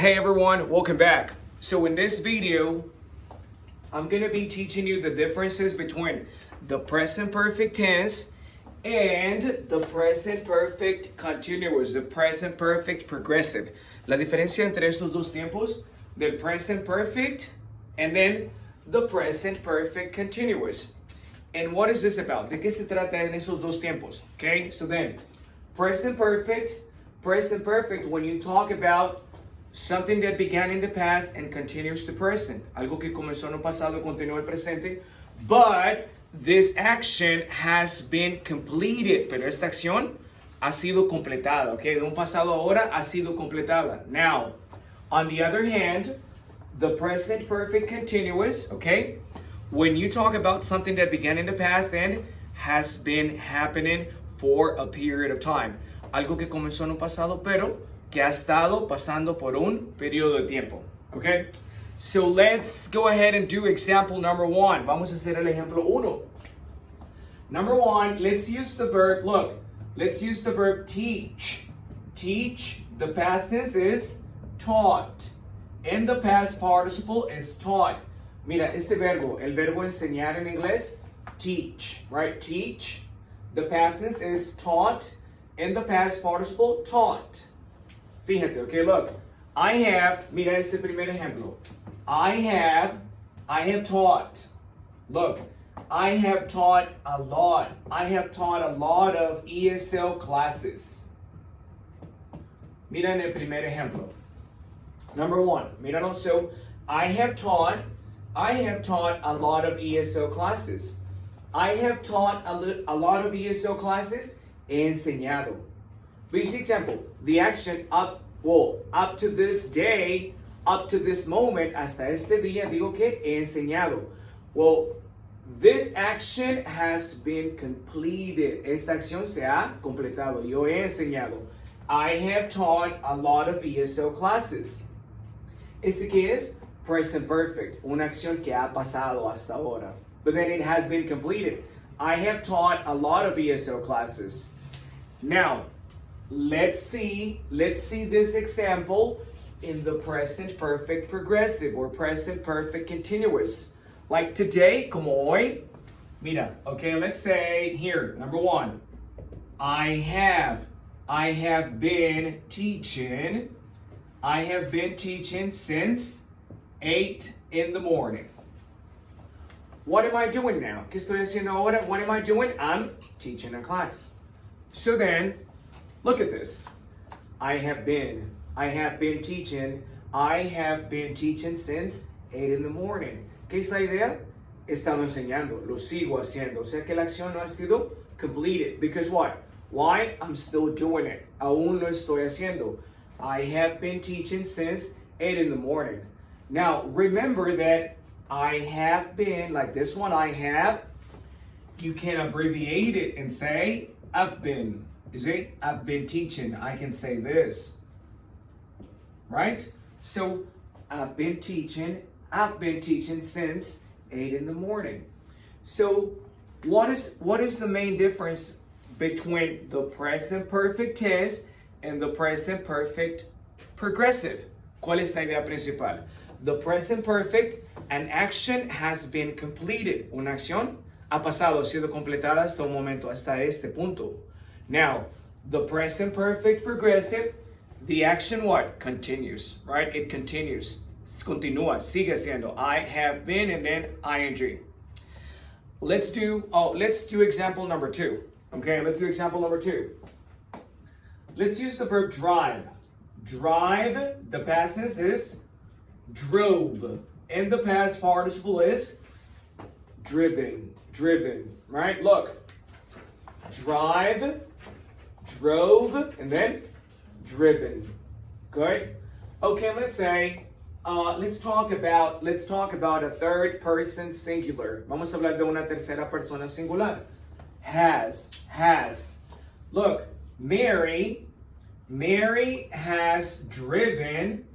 Hey everyone, welcome back. So in this video, I'm gonna be teaching you the differences between the present perfect tense and the present perfect continuous, the present perfect progressive. La diferencia entre estos dos tiempos, del present perfect and then the present perfect continuous. And what is this about? ¿De qué se trata en esos dos tiempos? Okay, so then, present perfect, when you talk about something that began in the past and continues to present. Algo que comenzó en el pasado y continúa el presente. But this action has been completed. Pero esta acción ha sido completada. Okay, de un pasado ahora ha sido completada. Now, on the other hand, the present perfect continuous, okay? When you talk about something that began in the past and has been happening for a period of time. Algo que comenzó en un pasado, pero que ha estado pasando por un periodo de tiempo. Okay? So let's go ahead and do example number one. Vamos a hacer el ejemplo uno. Number one, let's use the verb, look, let's use the verb teach. Teach, the past tense is taught. And the past participle is taught. Mira, este verbo, el verbo enseñar en inglés, teach, right? Teach. The past tense is taught. And the past participle, taught. Fíjate, okay, look. I have, mira este primer ejemplo. I have taught. Look, I have taught a lot. I have taught a lot of ESL classes. Mira en el primer ejemplo. Number one, míralo. So, I have taught a lot of ESL classes. I have taught a lot of ESL classes. He enseñado. Basic example, the action up to this day, up to this moment, hasta este día, digo que he enseñado. Well, this action has been completed. Esta acción se ha completado. Yo he enseñado. I have taught a lot of ESL classes. Este que es present perfect, una acción que ha pasado hasta ahora. But then it has been completed. I have taught a lot of ESL classes. Now, let's see this example in the present perfect progressive or present perfect continuous. Like today, como hoy. Mira, okay, let's say here, number one. I have been teaching since 8 in the morning. What am I doing now? ¿Qué estoy haciendo ahora? What am I doing? I'm teaching a class. So then, look at this. I have been teaching since 8 in the morning. ¿Qué es la idea? He estado enseñando, lo sigo haciendo. O sea que la acción no ha sido completed. Because what? Why? I'm still doing it. Aún lo estoy haciendo. I have been teaching since 8 in the morning. Now, remember that I have been, like this one, I have, you can abbreviate it and say, I've been. You see? I've been teaching. I can say this. Right? So, I've been teaching since 8 in the morning. So, what is the main difference between the present perfect tense and the present perfect progressive? ¿Cuál es la idea principal? The present perfect, an action has been completed. Una acción ha pasado, ha sido completada hasta un momento, hasta este punto. Now, the present perfect progressive, the action what? Continues, right? It continues. Continúa, sigue siendo. I have been and then ing. Let's do example number two. Okay, let's do example number two. Let's use the verb drive. Drive, the past tense is drove. And the past participle is driven, right? Look, drive, drove, and then driven. Good? Okay, let's say, let's talk about a third person singular. Vamos a hablar de una tercera persona singular. Has. Look, Mary has driven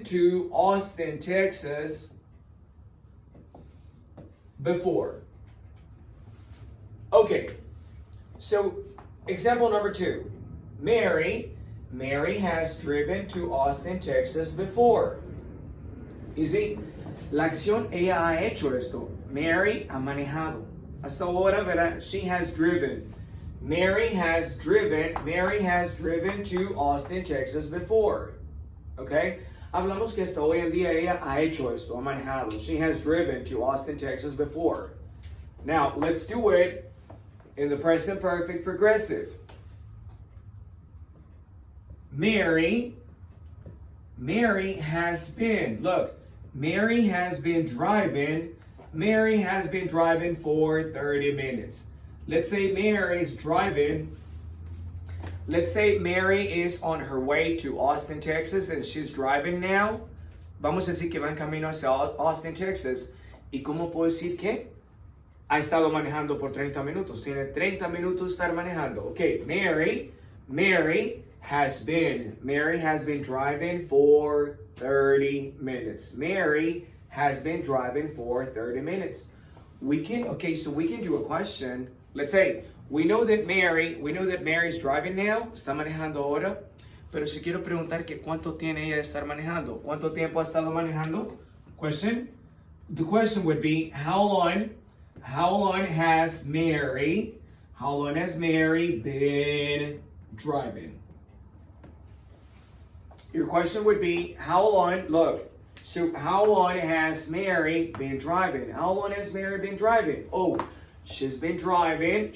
to Austin, Texas before. Okay, so example number two. Mary Mary has driven to Austin, Texas before. You see, la acción, ella ha hecho esto. Mary ha manejado. Hasta ahora, ¿verdad? She has driven. Mary has driven to Austin, Texas before. Okay? Hablamos que hasta hoy en día ella ha hecho esto, ha manejado. She has driven to Austin, Texas before. Now, let's do it in the present perfect progressive. Mary has been, look, Mary has been driving for 30 minutes. Let's say Mary is on her way to Austin, Texas, and she's driving now. Vamos a decir que va en camino hacia Austin, Texas. ¿Y cómo puedo decir que? Ha estado manejando por 30 minutos. Tiene 30 minutos de estar manejando. Okay, Mary has been driving for 30 minutes. Mary has been driving for 30 minutes. We can do a question. Let's say, we know that Mary's driving now, está manejando ahora, pero si quiero preguntar que cuánto tiene ella de estar manejando, ¿cuánto tiempo ha estado manejando? The question would be, how long has Mary been driving? Your question would be, how long has Mary been driving? How long has Mary been driving? Oh, she has been driving,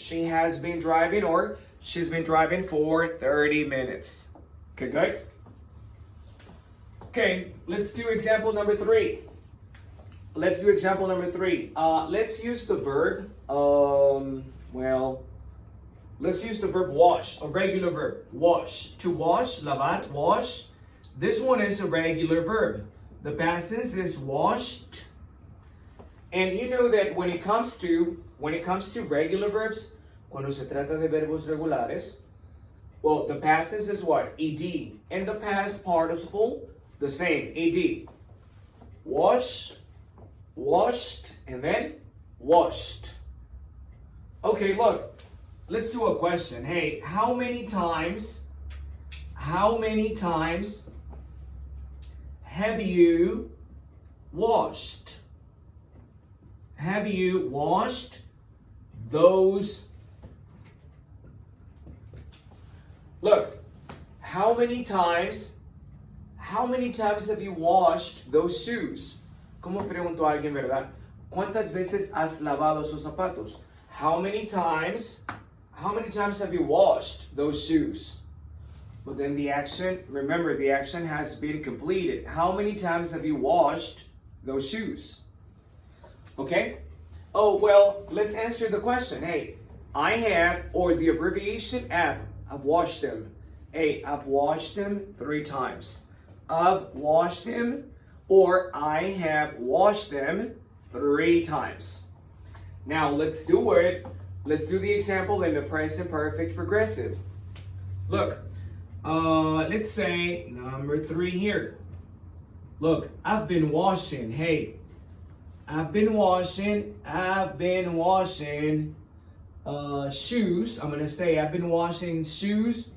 or she's been driving for 30 minutes. Okay, good? Okay, let's do example number 3. Let's use the verb, let's use the verb wash, a regular verb. Wash. To wash, lavar, wash. This one is a regular verb. The past tense is washed. And you know that when it comes to regular verbs, cuando se trata de verbos regulares, well, the past tense is what? Ed. And the past participle, the same, ed. Wash, washed, and then washed. Okay, look, let's do a question. Hey, how many times have you washed? Have you washed those? Look, how many times have you washed those shoes? ¿Cómo preguntó alguien, verdad? ¿Cuántas veces has lavado esos zapatos? How many times have you washed those shoes? But then the action, remember, the action has been completed. How many times have you washed those shoes? Okay? Oh, well, let's answer the question. Hey, I have, or the abbreviation have, I've washed them. Hey, I've washed them 3 times. I've washed them, or I have washed them 3 times. Now, let's do it. Let's do the example in the present perfect progressive. Look, let's say number 3 here. Look, I've been washing. Hey, I've been washing shoes. I'm gonna say I've been washing shoes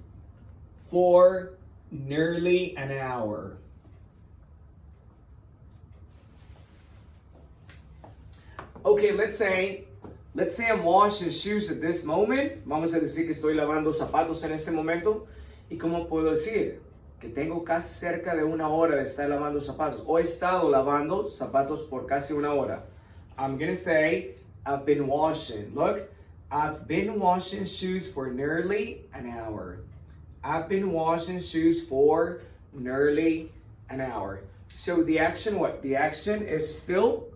for nearly an hour. Okay, let's say I'm washing shoes at this moment. Vamos a decir que estoy lavando zapatos en este momento. ¿Y cómo puedo decir? Que tengo casi cerca de 1 hora de estar lavando zapatos. O he estado lavando zapatos por casi 1 hora. I'm gonna say I've been washing. Look, I've been washing shoes for nearly an hour. I've been washing shoes for nearly an hour. So the action, what? The action is still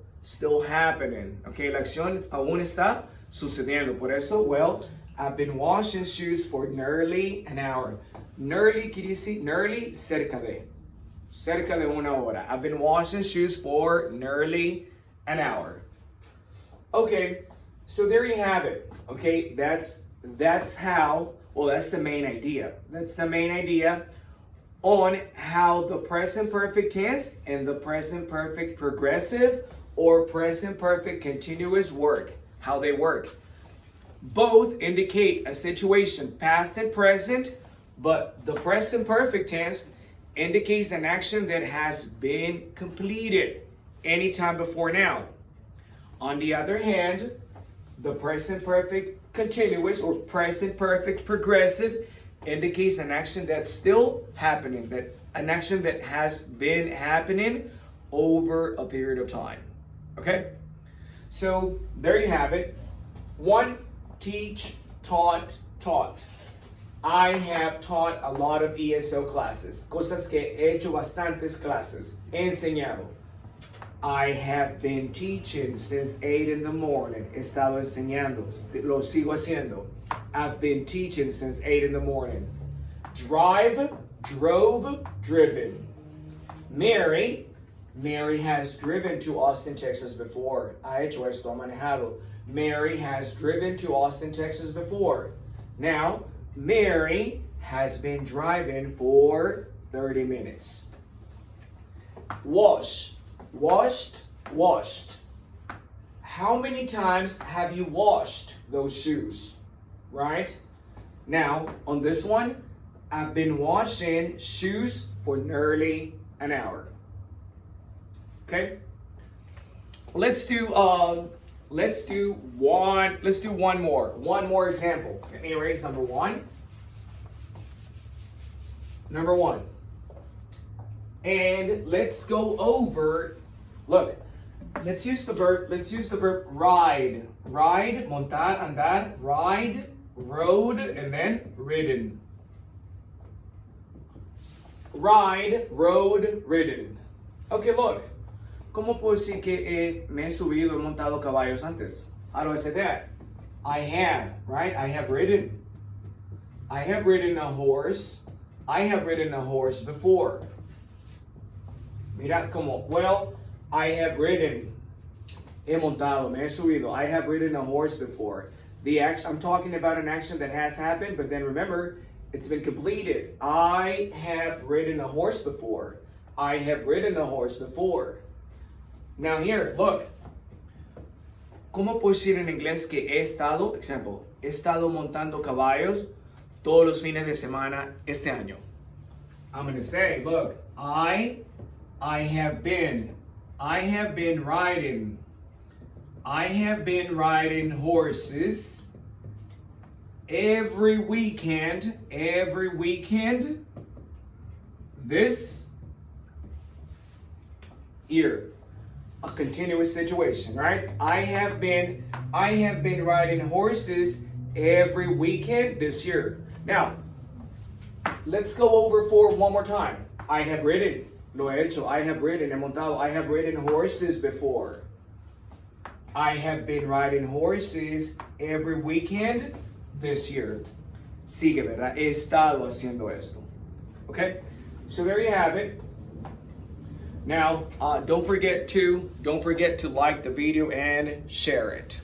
happening. Okay, la acción aún está sucediendo. Por eso, well, I've been washing shoes for nearly an hour. Nearly quiere decir, nearly, cerca de 1 hora. I've been washing shoes for nearly an hour. Okay, so there you have it. Okay, that's how, well, that's the main idea. That's the main idea on how the present perfect tense and the present perfect progressive or present perfect continuous work, how they work. Both indicate a situation, past and present, But the present perfect tense indicates an action that has been completed anytime before now. On the other hand, the present perfect continuous or present perfect progressive indicates an action that's still happening, that an action that has been happening over a period of time. Okay? So there you have it. 1, teach, taught, taught. I have taught a lot of ESL classes. Cosas que he hecho bastantes clases. He enseñado. I have been teaching since 8 in the morning. He estado enseñando. Lo sigo haciendo. I've been teaching since 8 in the morning. Drive, drove, driven. Mary has driven to Austin, Texas before. Ha hecho esto, ha manejado. Mary has driven to Austin, Texas before. Now, Mary has been driving for 30 minutes. Wash, washed, washed. How many times have you washed those shoes? Right? Now, on this one, I've been washing shoes for nearly an hour. Okay? Let's do one more. One more example. Let me erase number 1. Number 1. And let's go over, look, let's use the verb ride. Ride, montar, andar, ride, rode, and then ridden. Ride, rode, ridden. Okay, look. ¿Cómo puedo decir que me he subido, he montado caballos antes? How do I say that? I have, right? I have ridden. I have ridden a horse. I have ridden a horse before. Mira como, well, I have ridden. He montado, me he subido. I have ridden a horse before. The action, I'm talking about an action that has happened, but then remember, it's been completed. I have ridden a horse before. I have ridden a horse before. Now here, look. ¿Cómo puedo decir en inglés que he estado, example, he estado montando caballos todos los fines de semana este año? I'm going to say, look, I have been riding horses every weekend this year. A continuous situation, right? I have been riding horses every weekend this year. Now, let's go over for one more time. I have ridden, lo he hecho. I have ridden, he montado. I have ridden horses before. I have been riding horses every weekend this year. Sigue, ¿verdad? He estado haciendo esto. Okay? So there you have it. Now, don't forget to like the video and share it.